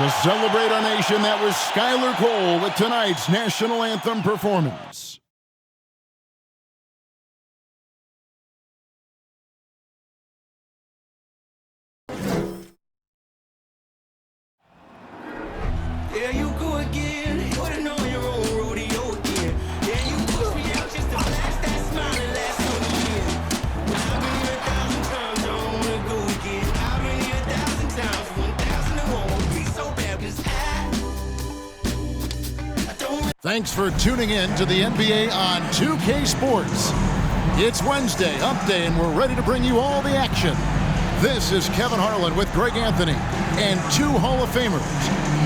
To celebrate our nation, that was Skylar Cole with tonight's national anthem performance. Yeah, you go again. Putting on your own rodeo again. Yeah, you push me out just to flash that smile and last on the year. I've been here 1,000 times, I don't wanna go again. I've been here 1,000 times, 1,001 won't be so bad, 'cause I don't. Thanks for tuning in to the NBA on 2K Sports. It's Wednesday, Hump Day, and we're ready to bring you all the action. This is Kevin Harlan with Greg Anthony and two Hall of Famers.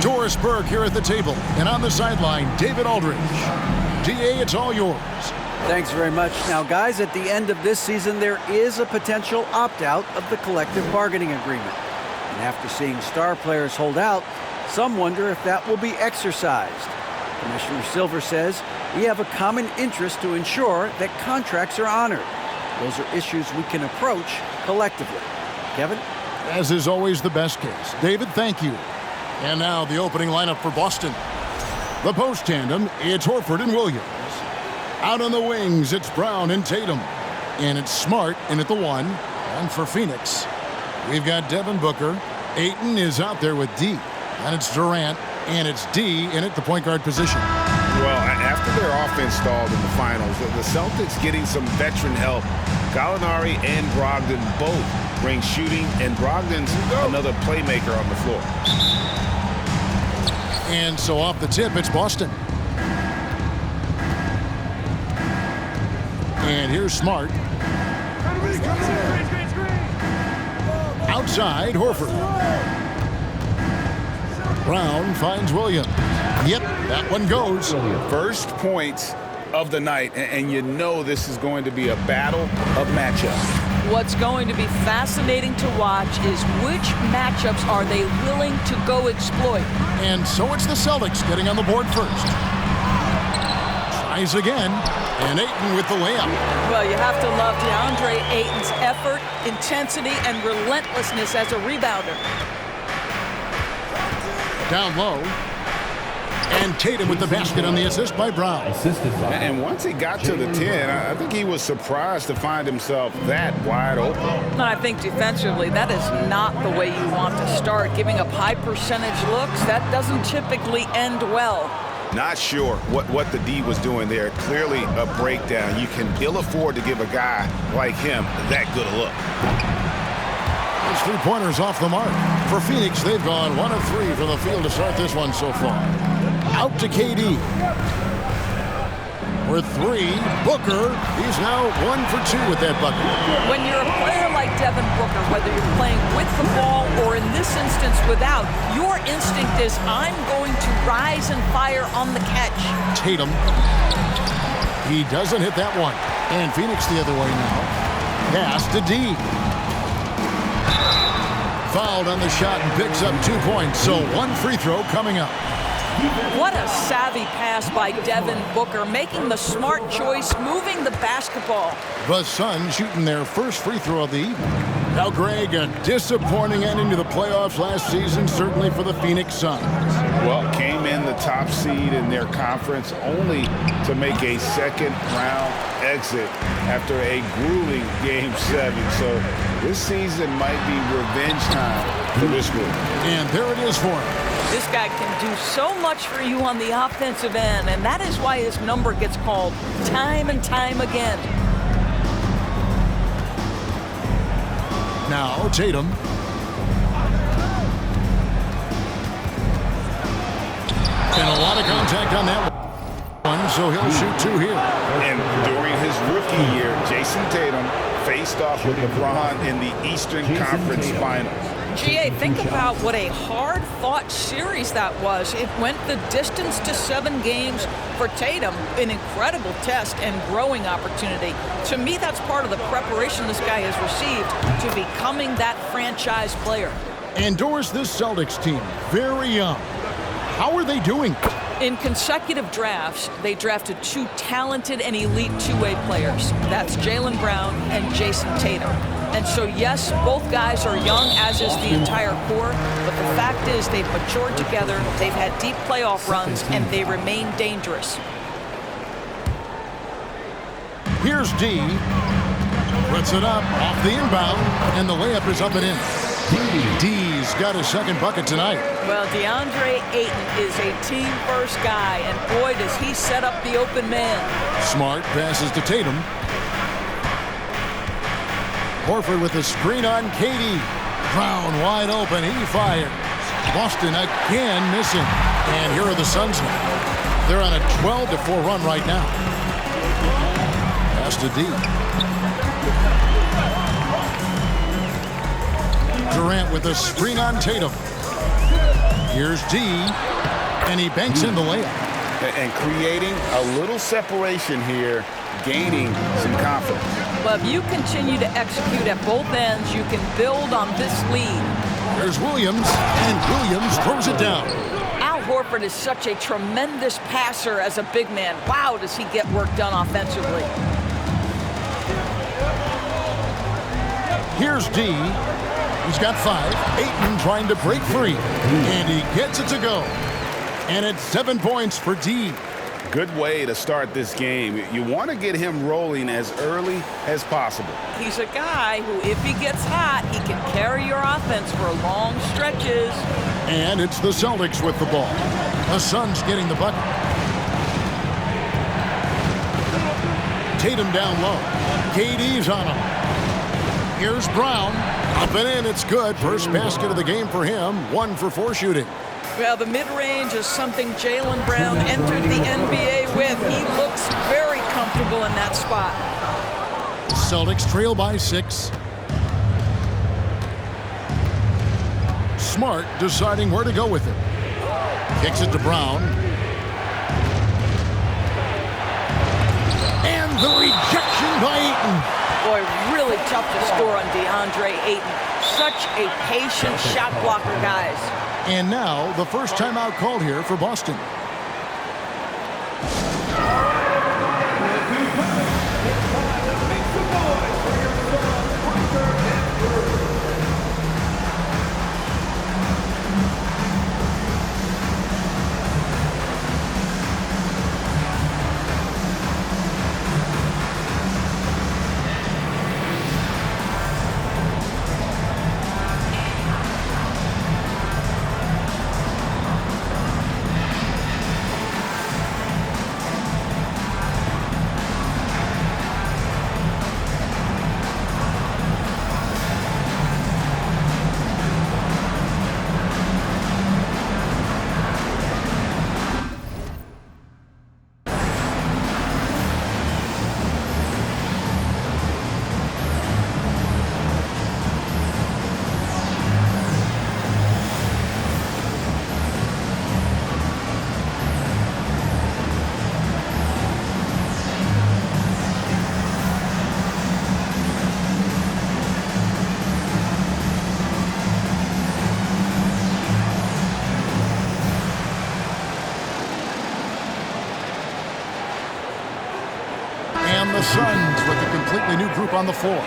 Doris Burke here at the table, and on the sideline, David Aldridge. DA, it's all yours. Thanks very much. Now, guys, at the end of this season, there is a potential opt-out of the collective bargaining agreement. And after seeing star players hold out, some wonder if that will be exercised. Commissioner Silver says we have a common interest to ensure that contracts are honored. Those are issues we can approach collectively. Kevin? As is always the best case. David, thank you. And now the opening lineup for Boston. The post tandem, it's Horford and Williams. Out on the wings, it's Brown and Tatum. And it's Smart in at the 1. And for Phoenix, we've got Devin Booker. Ayton is out there with D. And it's Durant. And it's D in at the point guard position. Well, after their offense stalled in the finals, the Celtics getting some veteran help. Gallinari and Brogdon both bring shooting, and Brogdon's another playmaker on the floor. And so off the tip, it's Boston. And here's Smart. Outside, Horford. Brown finds Williams. Yep, that one goes. First points of the night, and you know this is going to be a battle of matchups. What's going to be fascinating to watch is which matchups are they willing to go exploit. And so it's the Celtics getting on the board first. Tries again, and Ayton with the layup. Well, you have to love DeAndre Ayton's effort, intensity, and relentlessness as a rebounder. Down low. And Tatum with the basket on the assist by Brown. And once he got to the 10, I think he was surprised to find himself that wide open. And I think defensively, that is not the way you want to start. Giving up high percentage looks, that doesn't typically end well. Not sure what the D was doing there. Clearly a breakdown. You can ill afford to give a guy like him that good a look. Those three-pointers off the mark. For Phoenix, they've gone 1 of 3 from the field to start this one so far. Out to KD. For 3, Booker. He's now 1 for 2 with that bucket. When you're a player like Devin Booker, whether you're playing with the ball or in this instance without, your instinct is, I'm going to rise and fire on the catch. Tatum. He doesn't hit that one. And Phoenix the other way now. Pass to D. Fouled on the shot and picks up 2 points. So 1 free throw coming up. What a savvy pass by Devin Booker, making the smart choice, moving the basketball. The Suns shooting their first free throw of the evening. Now, Greg, a disappointing ending to the playoffs last season, certainly for the Phoenix Suns. Well, came in the top seed in their conference only to make a second-round exit after a grueling Game 7. So this season might be revenge time for this group. And there it is for him. This guy can do so much for you on the offensive end, and that is why his number gets called time and time again. Now, Tatum. And a lot of contact on that one, so he'll shoot 2 here. And during his rookie year, Jason Tatum faced off with LeBron in the Eastern Conference Finals. GA, think about what a hard-fought series that was. It went the distance to 7 games for Tatum, an incredible test and growing opportunity. To me, that's part of the preparation this guy has received to becoming that franchise player. And Doris, this Celtics team, very young. How are they doing? In consecutive drafts, they drafted 2 talented and elite two-way players. That's Jaylen Brown and Jason Tatum. And so, yes, both guys are young, as is the entire core, but the fact is they've matured together, they've had deep playoff runs, and they remain dangerous. Here's D. Puts it up off the inbound, and the layup is up and in. D's got his second bucket tonight. Well, DeAndre Ayton is a team-first guy, and boy, does he set up the open man. Smart passes to Tatum. Horford with a screen on KD. Brown wide open. He fires. Boston again missing. And here are the Suns now. They're on a 12-4 run right now. Pass to D. Durant with a screen on Tatum. Here's D. And he banks in the layup. And creating a little separation here, gaining some confidence. Well, if you continue to execute at both ends, you can build on this lead. There's Williams, and Williams throws it down. Al Horford is such a tremendous passer as a big man. Wow, does he get work done offensively. Here's D. He's got 5. Ayton trying to break free, and he gets it to go. And it's 7 points for D. Good way to start this game. You want to get him rolling as early as possible. He's a guy who, if he gets hot, he can carry your offense for long stretches. And it's the Celtics with the ball. The Suns getting the bucket. Tatum down low. KD's on him. Here's Brown. Up and in, it's good. First basket of the game for him. 1 for 4 shooting. Well, the mid-range is something Jaylen Brown entered the NBA with. He looks very comfortable in that spot. Celtics trail by 6. Smart deciding where to go with it. Kicks it to Brown. And the rejection by Ayton. Boy, really tough to score on DeAndre Ayton. Such a patient shot blocker, guys. And now, the first timeout called here for Boston. The Suns with a completely new group on the floor.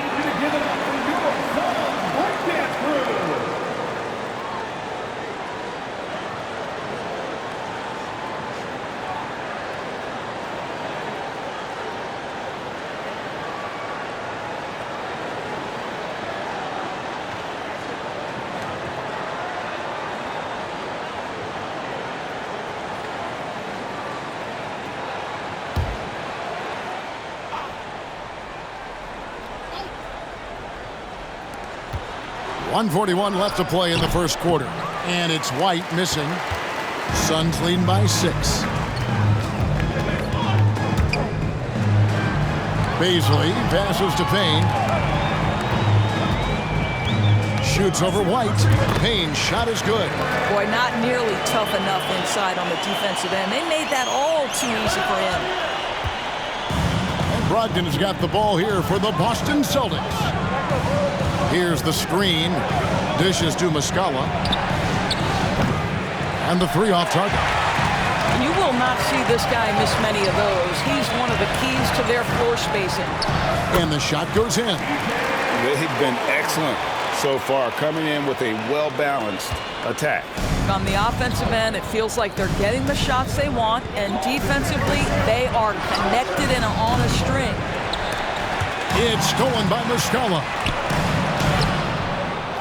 .141 left to play in the first quarter. And it's White missing. Suns leading by 6. Beasley passes to Payne. Shoots over White. Payne's shot is good. Boy, not nearly tough enough inside on the defensive end. They made that all too easy for him. And Brogdon's got the ball here for the Boston Celtics. Here's the screen. Dishes to Muscala. And the 3 off target. You will not see this guy miss many of those. He's one of the keys to their floor spacing. And the shot goes in. They've been excellent so far, coming in with a well-balanced attack. On the offensive end, it feels like they're getting the shots they want, and defensively, they are connected and on a string. It's stolen by Muscala.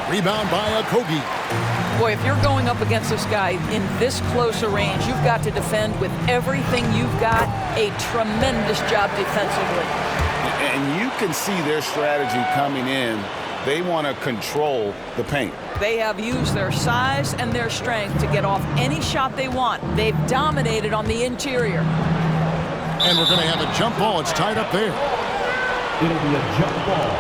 Rebound by Okogie. Boy, if you're going up against this guy in this close a range, you've got to defend with everything you've got. A tremendous job defensively. And you can see their strategy coming in. They want to control the paint. They have used their size and their strength to get off any shot they want. They've dominated on the interior. And we're going to have a jump ball. It's tied up there. It'll be a jump ball.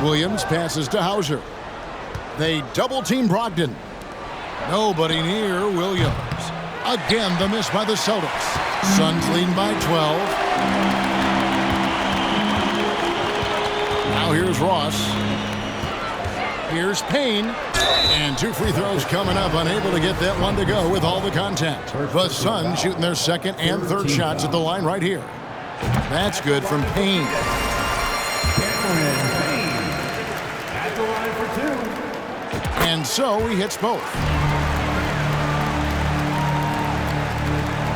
Williams passes to Hauser. They double-team Brogdon. Nobody near Williams. Again, the miss by the Celtics. Suns leading by 12. Now here's Ross. Here's Payne. And 2 free throws coming up, unable to get that one to go with all the contact. The Suns shooting their second and third shots at the line right here. That's good from Payne. At the line for 2. And so he hits both.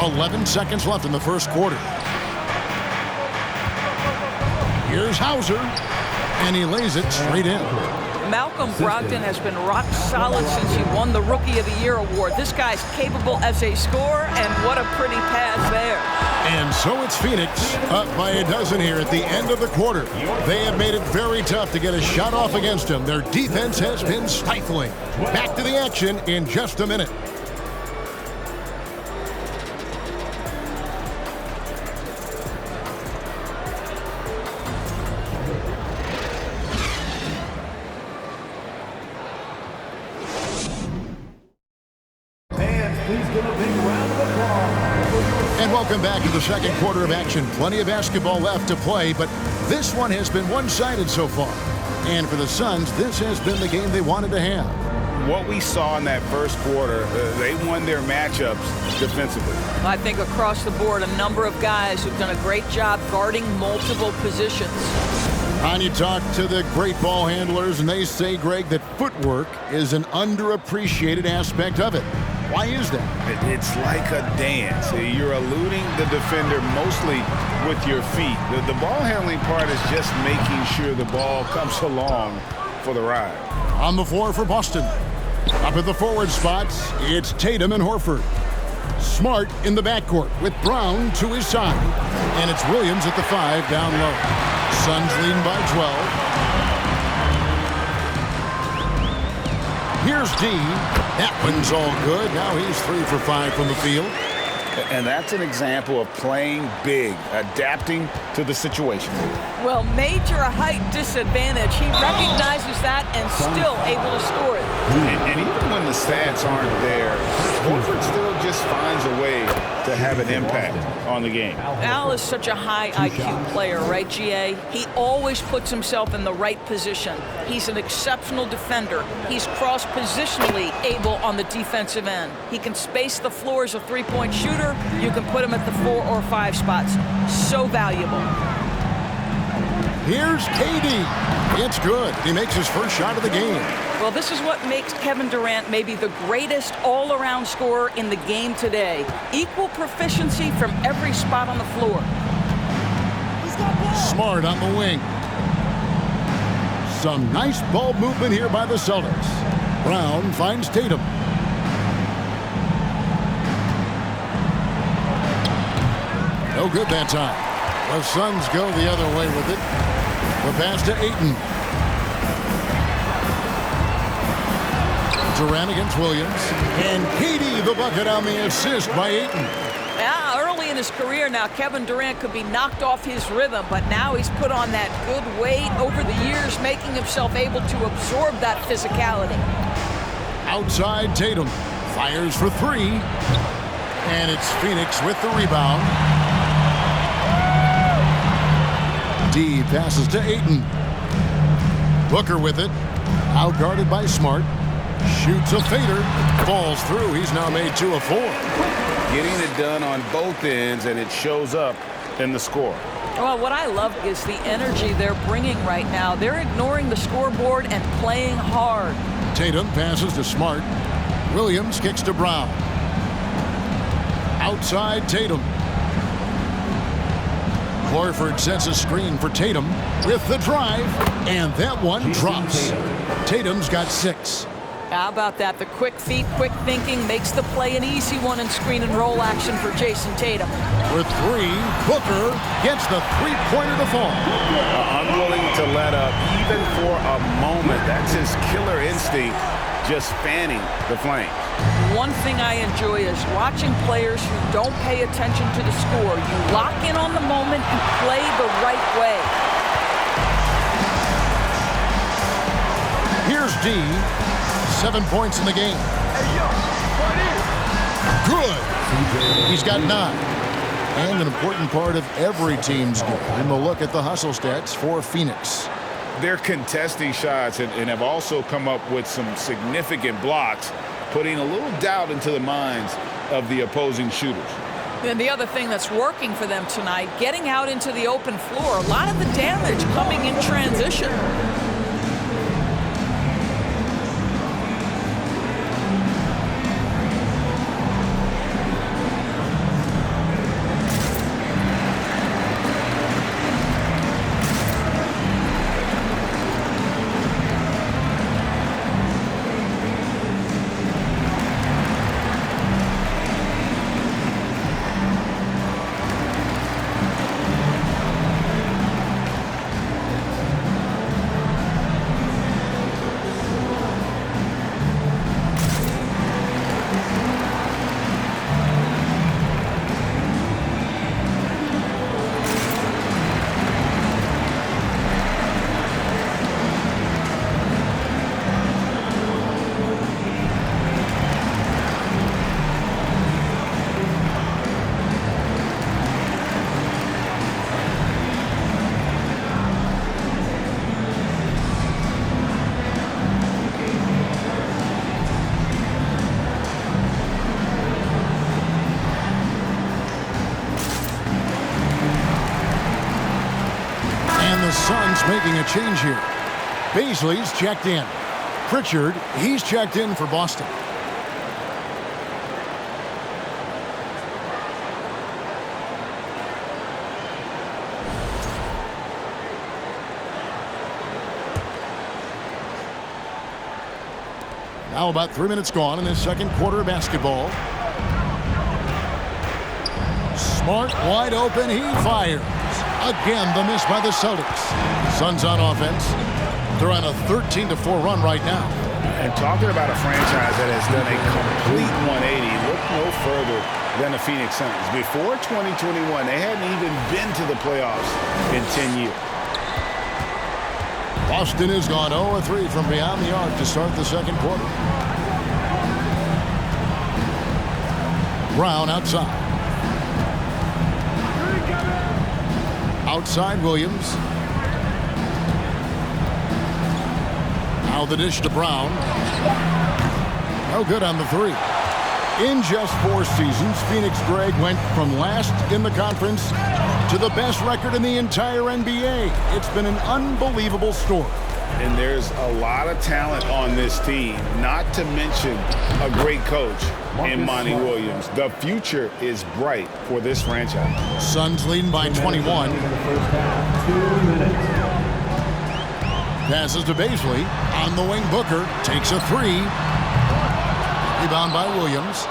11 seconds left in the first quarter. Here's Hauser, and he lays it straight in. Malcolm Brogdon has been rock solid since he won the Rookie of the Year award. This guy's capable as a scorer, and what a pretty pass there. And so it's Phoenix up by a dozen here at the end of the quarter. They have made it very tough to get a shot off against them. Their defense has been stifling. Back to the action in just a minute. Welcome back to the second quarter of action. Plenty of basketball left to play, but this one has been one-sided so far. And for the Suns, this has been the game they wanted to have. What we saw in that first quarter, they won their matchups defensively. I think across the board, a number of guys who've done a great job guarding multiple positions. And you talk to the great ball handlers, and they say, Greg, that footwork is an underappreciated aspect of it. Why is that? It's like a dance. You're eluding the defender mostly with your feet. The ball handling part is just making sure the ball comes along for the ride. On the floor for Boston. Up at the forward spots, it's Tatum and Horford. Smart in the backcourt with Brown to his side. And it's Williams at the 5 down low. Suns leading by 12. Here's D. That one's all good. Now he's 3 for 5 from the field. And that's an example of playing big, adapting to the situation. Well, major height disadvantage. He recognizes that and still able to score it. And even when the stats aren't there, Horford still just finds a way to have an impact on the game. Al is such a high IQ player, right, GA? He always puts himself in the right position. He's an exceptional defender. He's cross-positionally able on the defensive end. He can space the floor as a three-point shooter. You can put him at the 4 or 5 spots. So valuable. Here's KD. It's good. He makes his first shot of the game. Well, this is what makes Kevin Durant maybe the greatest all-around scorer in the game today. Equal proficiency from every spot on the floor. Smart on the wing. Some nice ball movement here by the Celtics. Brown finds Tatum. No good that time. The Suns go the other way with it. The pass to Ayton. Durant against Williams. And KD the bucket on the assist by Ayton. Yeah, early in his career now, Kevin Durant could be knocked off his rhythm, but now he's put on that good weight over the years, making himself able to absorb that physicality. Outside Tatum. Fires for 3. And it's Phoenix with the rebound. D passes to Ayton. Booker with it. Outguarded by Smart. Shoots a fader. Falls through. He's now made 2 of 4. Getting it done on both ends, and it shows up in the score. Well, what I love is the energy they're bringing right now. They're ignoring the scoreboard and playing hard. Tatum passes to Smart. Williams kicks to Brown. Outside Tatum. Horford sets a screen for Tatum with the drive, and that one drops. Tatum's got 6. How about that? The quick feet, quick thinking makes the play an easy one in screen and roll action for Jason Tatum. With 3, Booker gets the three-pointer to fall. Unwilling to let up even for a moment. That's his killer instinct, just fanning the flame. One thing I enjoy is watching players who don't pay attention to the score. You lock in on the moment and play the right way. Here's D. 7 points in the game. Good. He's got 9. And an important part of every team's game. And we'll look at the hustle stats for Phoenix. They're contesting shots and have also come up with some significant blocks, putting a little doubt into the minds of the opposing shooters. And the other thing that's working for them tonight, getting out into the open floor. A lot of the damage coming in transition. Suns making a change here. Baisley's checked in. Pritchard, he's checked in for Boston. Now about 3 minutes gone in this second quarter of basketball. Smart wide open, he fires. Again, the miss by the Celtics. Suns on offense. They're on a 13-4 run right now. And talking about a franchise that has done a complete 180, look no further than the Phoenix Suns. Before 2021, they hadn't even been to the playoffs in 10 years. Boston has gone 0-3 from beyond the arc to start the second quarter. Brown outside. Outside Williams. Now the dish to Brown. No good on the 3. In just 4 seasons, Phoenix Greg went from last in the conference to the best record in the entire NBA. It's been an unbelievable story. And there's a lot of talent on this team, not to mention a great coach in Monty Williams. The future is bright for this franchise. Suns leading by 21. Passes to Baisley. On the wing, Booker takes a 3. Rebound by Williams.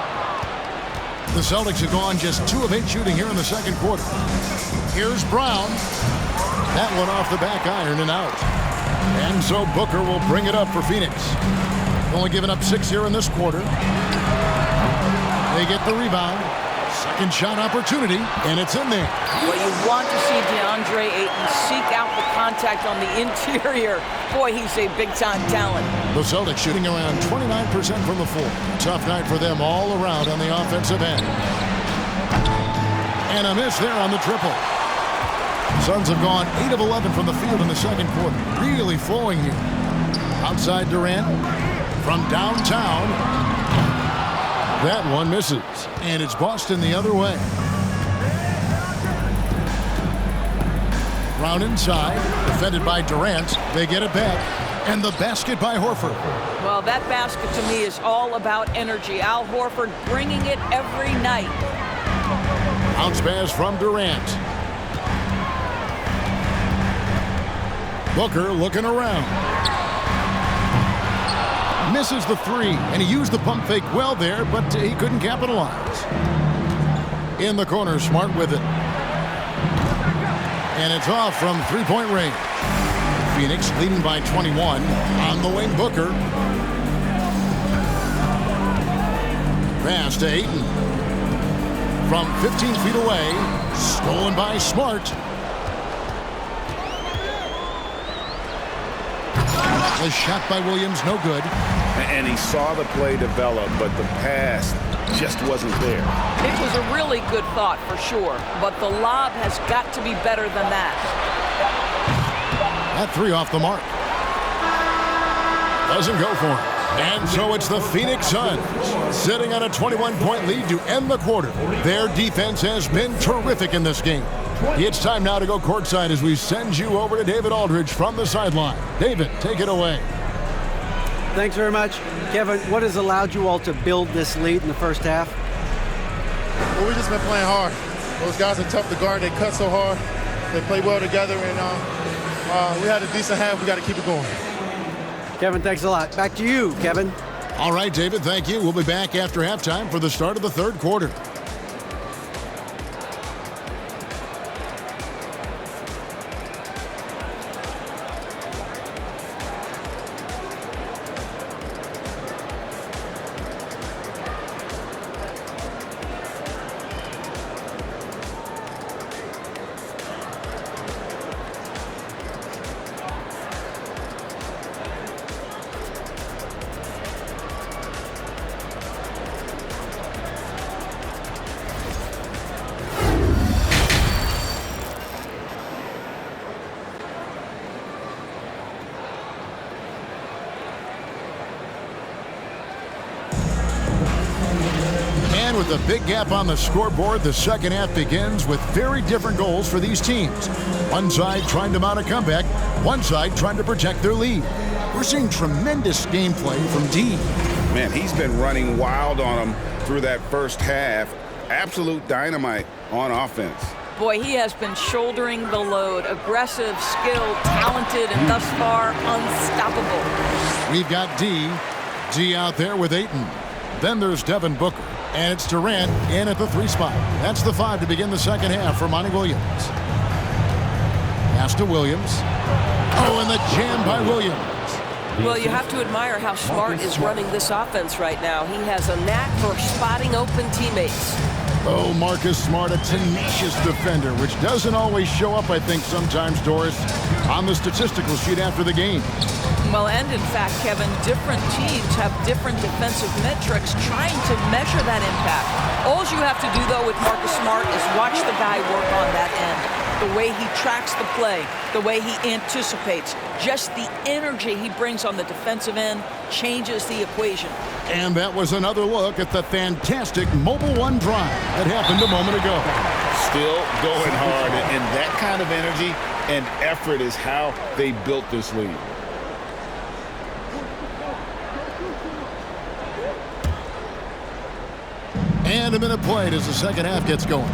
The Celtics have gone just 2 of 8 shooting here in the second quarter. Here's Brown. That one off the back iron and out. And so Booker will bring it up for Phoenix. Only given up 6 here in this quarter. They get the rebound. Second shot opportunity, and it's in there. Well, you want to see DeAndre Ayton seek out the contact on the interior. Boy, he's a big-time talent. The Celtics shooting around 29% from the floor. Tough night for them all around on the offensive end. And a miss there on the triple. Suns have gone 8 of 11 from the field in the second quarter. Really flowing here. Outside Durant from downtown. That one misses. And it's Boston the other way. Brown inside. Defended by Durant. They get it back. And the basket by Horford. Well, that basket to me is all about energy. Al Horford bringing it every night. Bounce pass from Durant. Booker looking around. Misses the three, and he used the pump fake well there, but he couldn't capitalize. In the corner, Smart with it. And it's off from three-point range. Phoenix leading by 21. On the wing, Booker. Pass to Ayton. From 15 feet away, stolen by Smart. The shot by Williams, no good. And he saw the play develop, but the pass just wasn't there. It was a really good thought for sure, but the lob has got to be better than that. That three off the mark. Doesn't go for it. And so it's the Phoenix Suns sitting on a 21-point lead to end the quarter. Their defense has been terrific in this game. It's time now to go courtside as we send you over to David Aldridge from the sideline. David, take it away. Thanks very much. Kevin, what has allowed you all to build this lead in the first half? Well, we've just been playing hard. Those guys are tough to guard. They cut so hard. They play well together, and we had a decent half. We got to keep it going. Kevin, thanks a lot. Back to you, Kevin. All right, David, thank you. We'll be back after halftime for the start of the third quarter. With a big gap on the scoreboard, the second half begins with very different goals for these teams. One side trying to mount a comeback, one side trying to protect their lead. We're seeing tremendous gameplay from D. Man, he's been running wild on them through that first half. Absolute dynamite on offense. Boy, he has been shouldering the load. Aggressive, skilled, talented, and thus far unstoppable. We've got D. D out there with Ayton. Then there's Devin Booker. And it's Durant in at the three spot. That's the five to begin the second half for Monty Williams. Pass to Williams. Oh, and the jam by Williams. Well, you have to admire how Smart is running this offense right now. He has a knack for spotting open teammates. Oh, Marcus Smart, a tenacious defender, which doesn't always show up, I think, sometimes, Doris, on the statistical sheet after the game. Well, and in fact, Kevin, different teams have different defensive metrics trying to measure that impact. All you have to do, though, with Marcus Smart is watch the guy work on that end. The way he tracks the play, the way he anticipates, just the energy he brings on the defensive end changes the equation. And that was another look at the fantastic Mobile One drive that happened a moment ago. Still going hard, and that kind of energy and effort is how they built this lead. And a minute played as the second half gets going.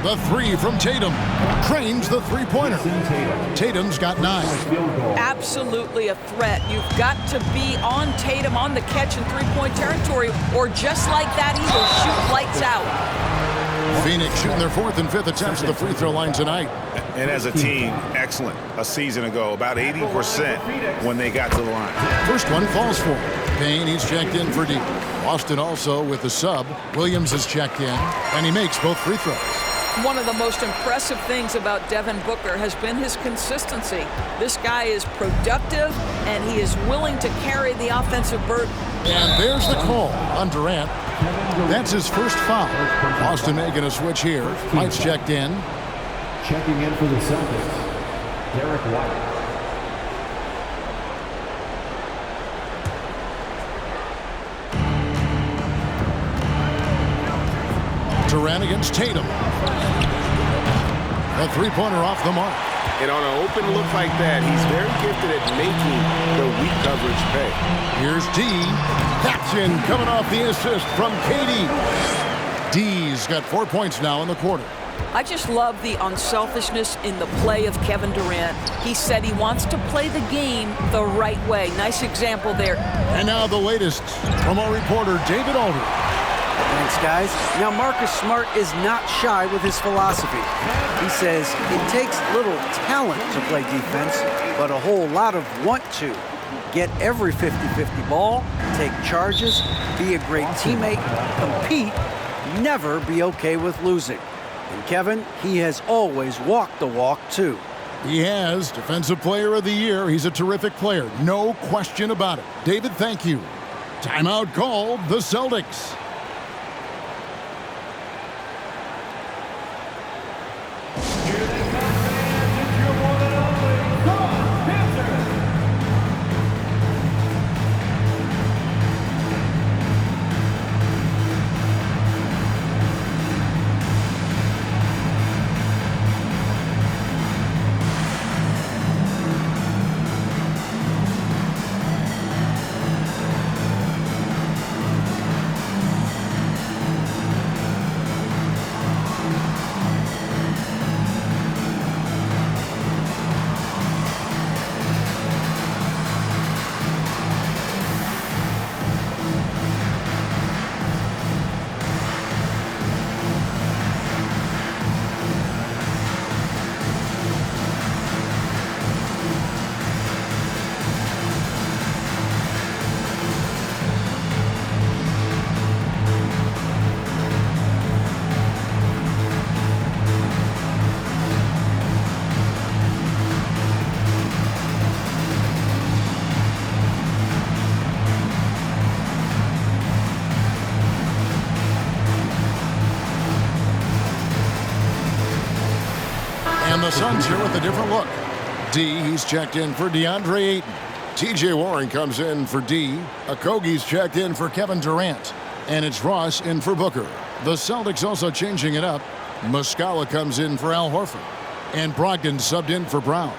The three from Tatum. Trains the three-pointer. Tatum's got 9. Absolutely a threat. You've got to be on Tatum on the catch in three-point territory, or just like that, he will shoot lights out. Phoenix shooting their 4th and 5th attempts at the free throw line tonight. And as a team, excellent. A season ago, about 80% when they got to the line. First one falls for him. Payne, he's checked in for deep. Boston also with the sub. Williams is checked in, and he makes both free throws. One of the most impressive things about Devin Booker has been his consistency. This guy is productive, and he is willing to carry the offensive burden. And there's the call on Durant. That's his first foul. Boston making a switch here. White's checked in. Checking in for the Celtics, Derek White. Durant against Tatum. A three-pointer off the mark. And on an open look like that, he's very gifted at making the weak coverage pay. Here's D. That's in, coming off the assist from KD. D's got 4 points now in the quarter. I just love the unselfishness in the play of Kevin Durant. He said he wants to play the game the right way. Nice example there. And now the latest from our reporter, David Aldridge. Thanks, guys. Now, Marcus Smart is not shy with his philosophy. He says it takes little talent to play defense, but a whole lot of want to. Get every 50-50 ball, take charges, be a great teammate, compete, never be okay with losing. And Kevin, he has always walked the walk, too. He has. Defensive Player of the Year. He's a terrific player. No question about it. David, thank you. Timeout called the Celtics. And the Suns here with a different look. D, he's checked in for DeAndre Ayton. T.J. Warren comes in for D. Okogie's checked in for Kevin Durant. And it's Ross in for Booker. The Celtics also changing it up. Muscala comes in for Al Horford. And Brogdon subbed in for Brown.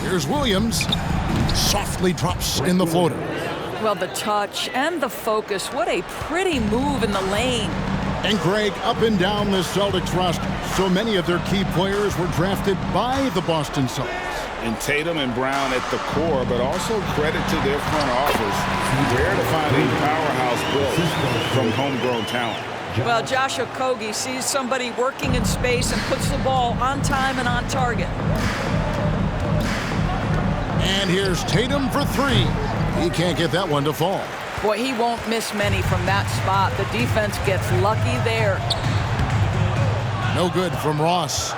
Here's Williams. Softly drops in the floater. Well, the touch and the focus. What a pretty move in the lane. And Greg, up and down the Celtics roster, so many of their key players were drafted by the Boston Celtics. And Tatum and Brown at the core, but also credit to their front office. Rare to find a powerhouse built from homegrown talent. Well, Josh Okogie sees somebody working in space and puts the ball on time and on target. And here's Tatum for three. He can't get that one to fall. Boy, he won't miss many from that spot. The defense gets lucky there. No good from Ross.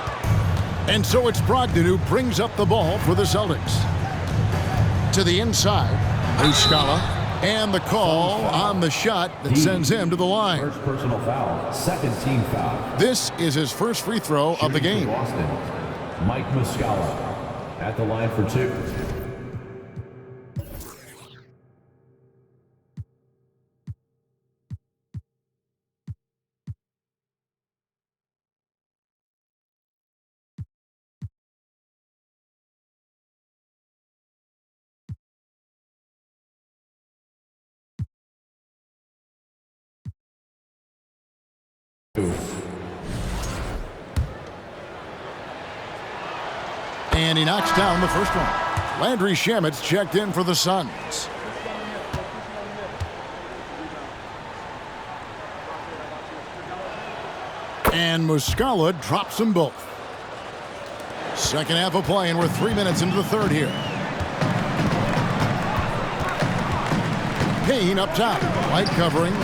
And so it's Brogdon who brings up the ball for the Celtics. To the inside, Muscala. And the call on the shot that sends him to the line. First personal foul, second team foul. This is his first free throw of the game. Boston, Mike Muscala at the line for two. And he knocks down the first one. Landry Shamet's checked in for the Suns. And Muscala drops them both. Second half of play, and we're 3 minutes into the third here. Payne up top. Light covering.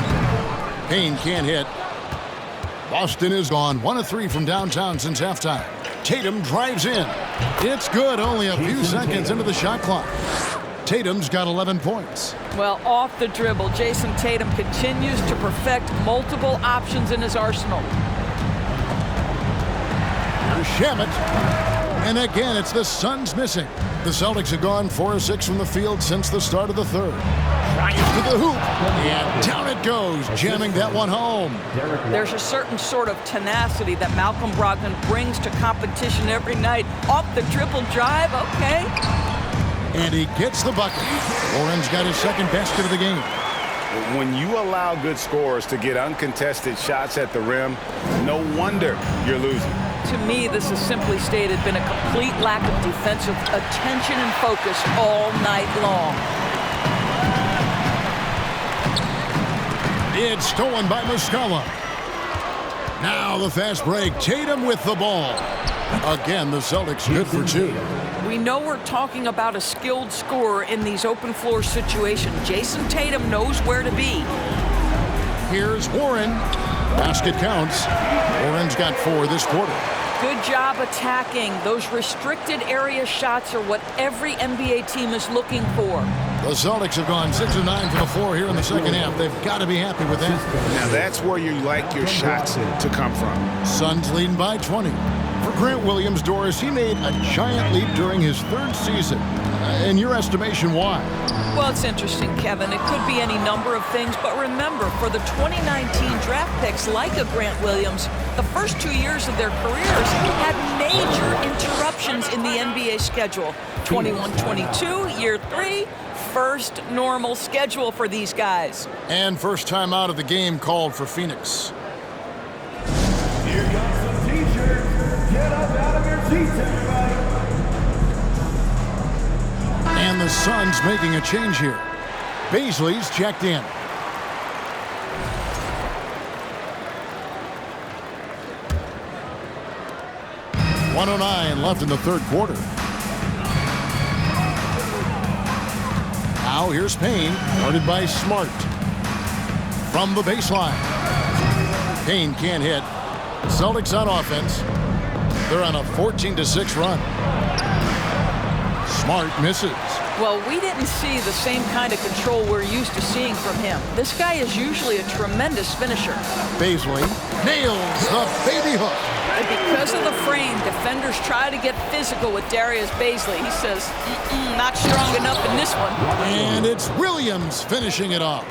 Payne can't hit. Boston is gone 1 of 3 from downtown since halftime. Tatum drives in. It's good, only a few seconds into the shot clock. Tatum's got 11 points. Well, off the dribble, Jason Tatum continues to perfect multiple options in his arsenal. Shamet. And again, it's the Suns missing. The Celtics have gone 4 of 6 from the field since the start of the third. Drives to the hoop, and down it goes, jamming that one home. There's a certain sort of tenacity that Malcolm Brogdon brings to competition every night. Off the dribble drive, okay. And he gets the bucket. Warren's got his second basket of the game. When you allow good scorers to get uncontested shots at the rim, no wonder you're losing. To me, this has simply stated been a complete lack of defensive attention and focus all night long. It's stolen by Muscala. Now the fast break. Tatum with the ball. Again, the Celtics good for 2. We know we're talking about a skilled scorer in these open floor situations. Jason Tatum knows where to be. Here's Warren. Basket counts. Warren's got 4 this quarter. Good job attacking. Those restricted area shots are what every NBA team is looking for. The Celtics have gone 6 of 9 from the floor here in the second half. They've got to be happy with that. Now that's where you like your shots to come from. Suns leading by 20. For Grant Williams, Doris, he made a giant leap during his 3rd season. In your estimation, why? Well, it's interesting, Kevin. It could be any number of things, but remember, for the 2019 draft picks like a Grant Williams, the first 2 years of their careers had major interruptions in the NBA schedule. 21-22, year 3, first normal schedule for these guys. And first time out of the game called for Phoenix. Here comes some t-shirts. Get up out of your seats, everybody. And the Suns making a change here. Baisley's checked in. .109 left in the third quarter. Now here's Payne, guarded by Smart. From the baseline. Payne can't hit. Celtics on offense. They're on a 14-6 run. Smart misses. Well, we didn't see the same kind of control we're used to seeing from him. This guy is usually a tremendous finisher. Baisley nails the baby hook. And because of the frame, defenders try to get physical with Darius Baisley. He says, not strong enough in this one. And it's Williams finishing it off.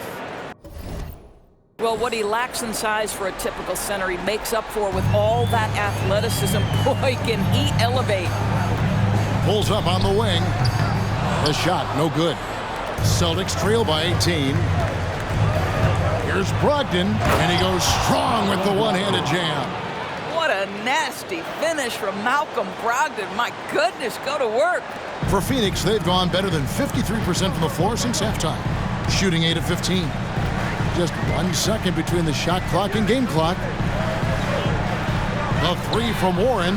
Well, what he lacks in size for a typical center, he makes up for with all that athleticism. Boy, can he elevate. Pulls up on the wing. The shot, no good. Celtics trail by 18. Here's Brogdon, and he goes strong with the one-handed jam. What a nasty finish from Malcolm Brogdon. My goodness, go to work. For Phoenix, they've gone better than 53% from the floor since halftime, shooting 8 of 15. Just 1 second between the shot clock and game clock. The 3 from Warren.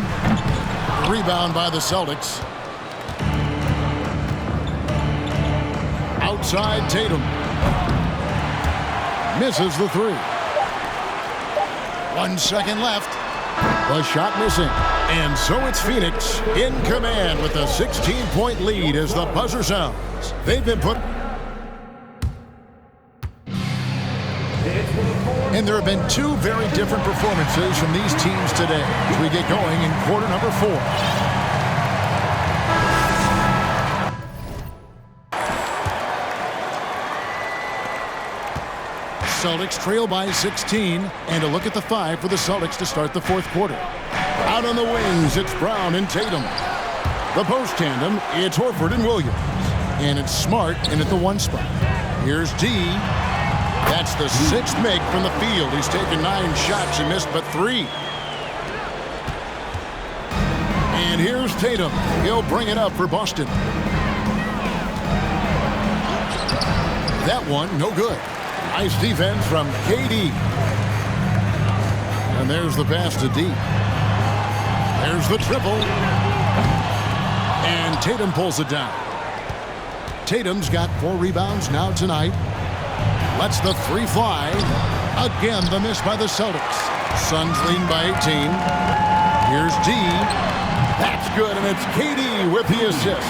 Rebound by the Celtics. Outside Tatum. Misses the 3. 1 second left. The shot missing. And so it's Phoenix in command with a 16-point lead as the buzzer sounds. They've been put... And there have been 2 very different performances from these teams today as we get going in quarter number 4. Celtics trail by 16, and a look at the 5 for the Celtics to start the 4th quarter. Out on the wings, it's Brown and Tatum. The post tandem, it's Horford and Williams. And it's Smart in at the 1 spot. Here's D. That's the 6th make from the field. He's taken 9 shots and missed but 3. And here's Tatum. He'll bring it up for Boston. That one, no good. Nice defense from KD. And there's the pass to D. There's the triple. And Tatum pulls it down. Tatum's got 4 rebounds now tonight. Lets the 3 fly. Again, the miss by the Celtics. Suns lead by 18. Here's D. That's good, and it's KD with the assist.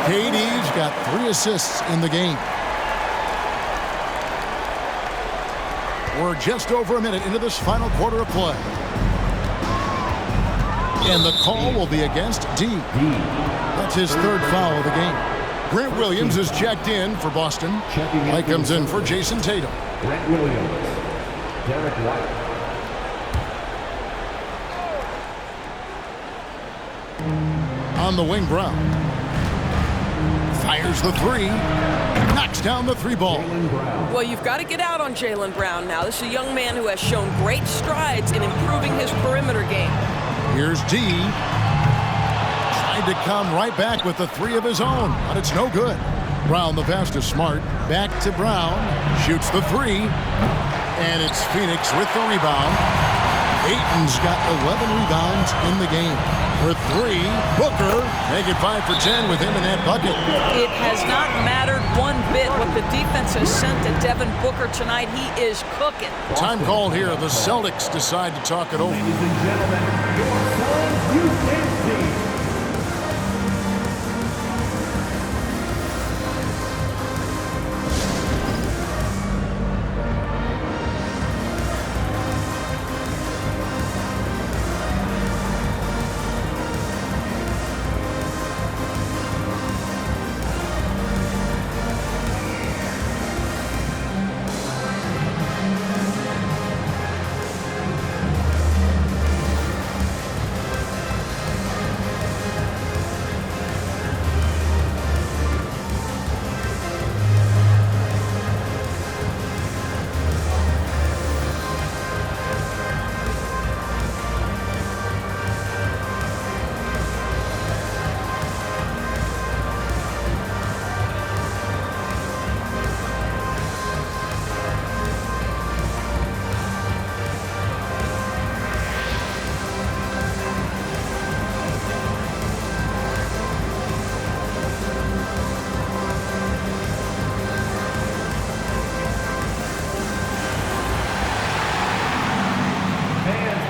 KD's got 3 assists in the game. We're just over a minute into this final quarter of play. And the call will be against D. That's his 3rd foul of the game. Grant Williams is checked in for Boston. White comes in for Jason Tatum. Grant Williams. Derek White. On the wing, Brown. Fires the 3. Knocks down the 3 ball. Well, you've got to get out on Jaylen Brown now. This is a young man who has shown great strides in improving his perimeter game. Here's D. Tried to come right back with the 3 of his own, but it's no good. Brown, the pass to Smart. Back to Brown. Shoots the 3. And it's Phoenix with the rebound. Ayton's got 11 rebounds in the game. For 3, Booker, make it 5 for 10 with him in that bucket. It has not mattered one bit what the defense has sent to Devin Booker tonight. He is cooking. Time called here. The Celtics decide to talk it over. Ladies and gentlemen, your Suns Houston team.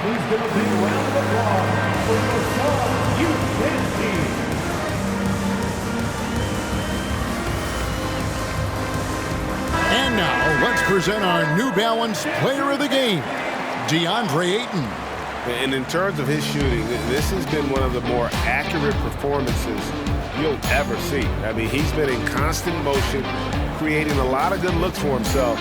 Please give a big round of applause for your Suns Houston team. And now, let's present our New Balance Player of the Game, DeAndre Ayton. And in terms of his shooting, this has been one of the more accurate performances you'll ever see. I mean, he's been in constant motion, creating a lot of good looks for himself.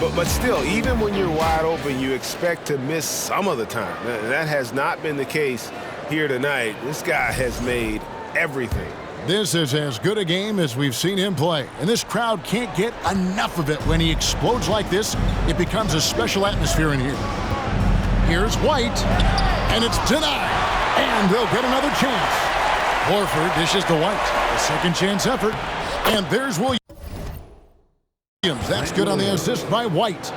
But still, even when you're wide open, you expect to miss some of the time. That has not been the case here tonight. This guy has made everything. This is as good a game as we've seen him play. And this crowd can't get enough of it. When he explodes like this, it becomes a special atmosphere in here. Here's White, and it's denied. And they'll get another chance. Horford dishes to White. A second chance effort. And there's Williams. That's good on the assist by White.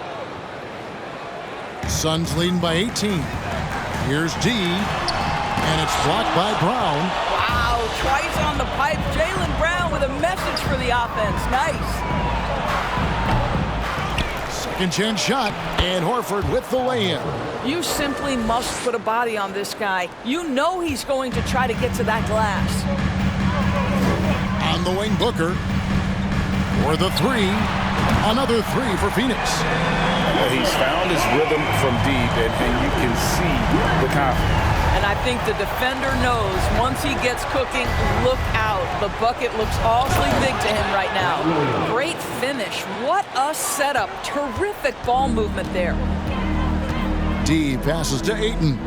Suns leading by 18. Here's D. And it's blocked by Brown. Wow, twice on the pipe. Jaylen Brown with a message for the offense. Nice. Second chance shot. And Horford with the lay-in. You simply must put a body on this guy. You know he's going to try to get to that glass. On the wing, Booker. For the 3. Another 3 for Phoenix. Well, he's found his rhythm from deep, and you can see the confidence. And I think the defender knows once he gets cooking, look out. The bucket looks awfully big to him right now. Great finish. What a setup. Terrific ball movement there. D passes to Ayton.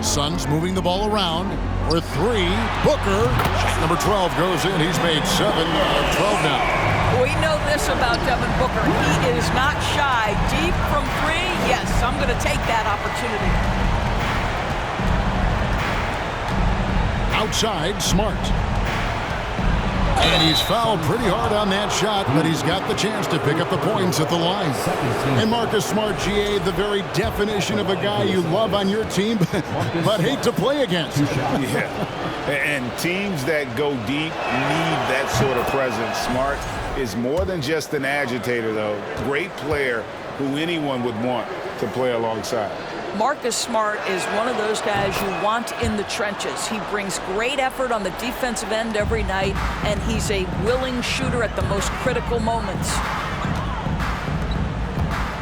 Suns moving the ball around. For 3, Booker. Shot number 12 goes in. He's made 7 out of 12 now. We know this about Devin Booker. He is not shy. Deep from 3, yes, I'm going to take that opportunity. Outside, Smart. And he's fouled pretty hard on that shot, but he's got the chance to pick up the points at the line. And Marcus Smart, GA, the very definition of a guy you love on your team, but hate to play against. Yeah, and teams that go deep need that sort of presence. Smart is more than just an agitator, though. Great player who anyone would want to play alongside. Marcus Smart is one of those guys you want in the trenches. He brings great effort on the defensive end every night, and he's a willing shooter at the most critical moments.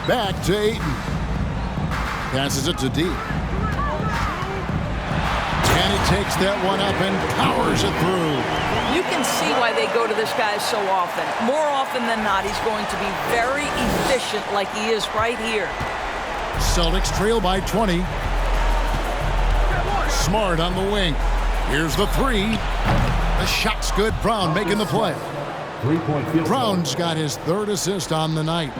Back to Ayton. Passes it to D. And he takes that one up and powers it through. You can see why they go to this guy so often. More often than not, he's going to be very efficient like he is right here. Celtics trail by 20. Smart on the wing. Here's the three. The shot's good. Brown making the play. Brown's got his third assist on the night.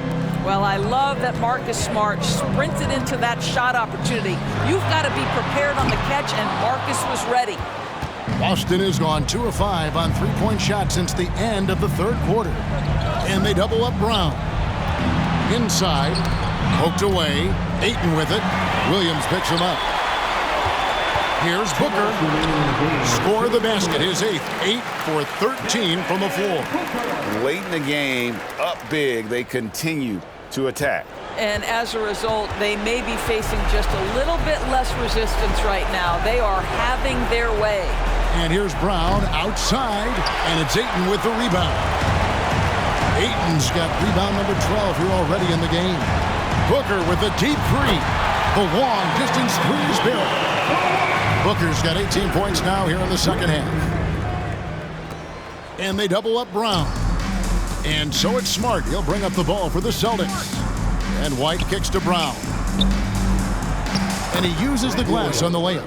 Well, I love that Marcus Smart sprinted into that shot opportunity. You've got to be prepared on the catch, and Marcus was ready. Boston has gone 2 of 5 on three-point shots since the end of the third quarter. And they double up Brown. Inside. Poked away. Ayton with it. Williams picks him up. Here's Booker. Score the basket. His 8th. 8 for 13 from the floor. Late in the game, up big, they continue to attack. And as a result, they may be facing just a little bit less resistance right now. They are having their way. And here's Brown outside, and it's Ayton with the rebound. Ayton's got rebound number 12 here already in the game. Booker with a deep three. The long distance three is good. Booker's got 18 points now here in the second half. And they double up Brown. And so it's Smart. He'll bring up the ball for the Celtics. And White kicks to Brown. And he uses the glass on the layup.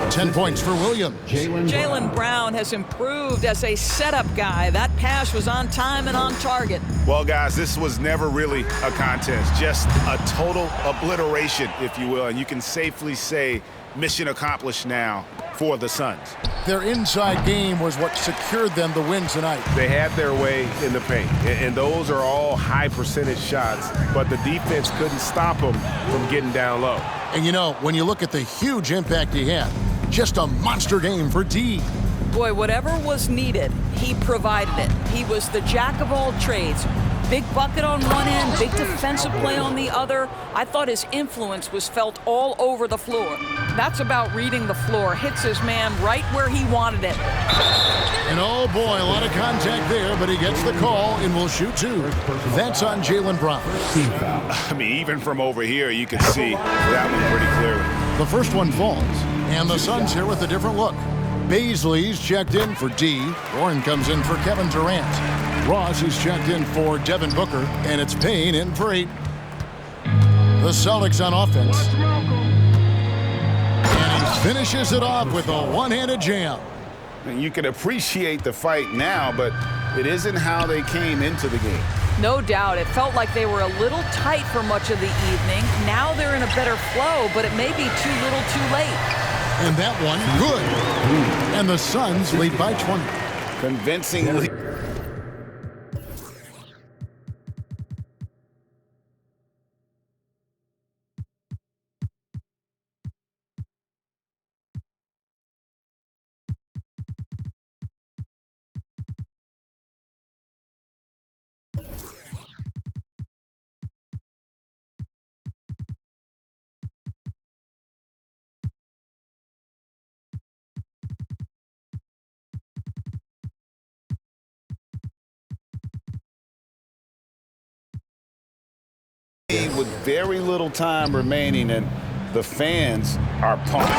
10 points for Williams. Jaylen Brown has improved as a setup guy. That pass was on time and on target. Well, guys, this was never really a contest. Just a total obliteration, if you will. And you can safely say mission accomplished now for the Suns. Their inside game was what secured them the win tonight. They had their way in the paint, and those are all high percentage shots, but the defense couldn't stop them from getting down low. And you know, when you look at the huge impact he had, just a monster game for D. Boy, whatever was needed, he provided it. He was the jack of all trades. Big bucket on one end, big defensive play on the other. I thought his influence was felt all over the floor. That's about reading the floor. Hits his man right where he wanted it. And oh boy, a lot of contact there, but he gets the call and will shoot two. That's on Jaylen Brown. I mean, even from over here, you can see that one pretty clearly. The first one falls, and the Suns here with a different look. Baisley's checked in for D. Warren comes in for Kevin Durant. Ross is checked in for Devin Booker, and it's Payne in for 8. The Celtics on offense. And he finishes it off with a one-handed jam. And you can appreciate the fight now, but it isn't how they came into the game. No doubt. It felt like they were a little tight for much of the evening. Now they're in a better flow, but it may be too little too late. And that one, good. And the Suns lead by 20. Convincingly. With very little time remaining, and the fans are pumped.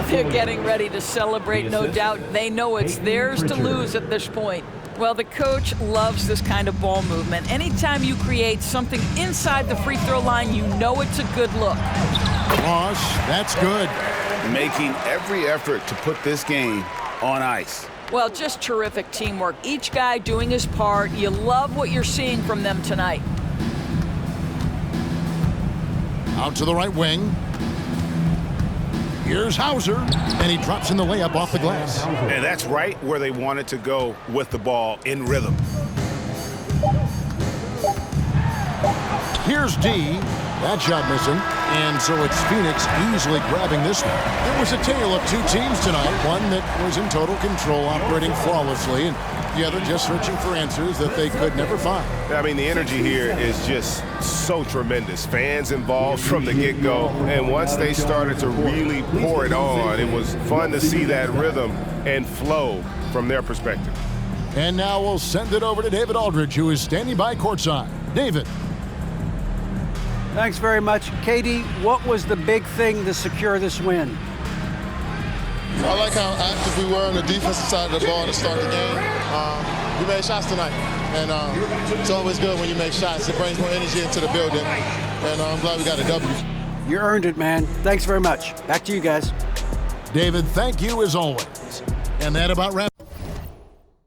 They're getting ready to celebrate, no doubt. They know it's theirs to lose at this point. Well, the coach loves this kind of ball movement. Anytime you create something inside the free throw line, you know it's a good look. Ross, that's good. Making every effort to put this game on ice. Well, just terrific teamwork. Each guy doing his part. You love what you're seeing from them tonight. Out to the right wing. Here's Hauser, and he drops in the layup off the glass. And that's right where they wanted to go with the ball, in rhythm. Here's D. That shot missing. And so it's Phoenix easily grabbing this one. It was a tale of two teams tonight. One that was in total control, operating flawlessly, and the other just searching for answers that they could never find. I mean, the energy here is just so tremendous. Fans involved from the get-go. And once they started to really pour it on, it was fun to see that rhythm and flow from their perspective. And now we'll send it over to David Aldridge, who is standing by courtside. David. Thanks very much. Katie, what was the big thing to secure this win? I like how active we were on the defensive side of the ball to start the game. We made shots tonight, and it's always good when you make shots. It brings more energy into the building, and I'm glad we got a W. You earned it, man. Thanks very much. Back to you guys. David, thank you as always. And that about wraps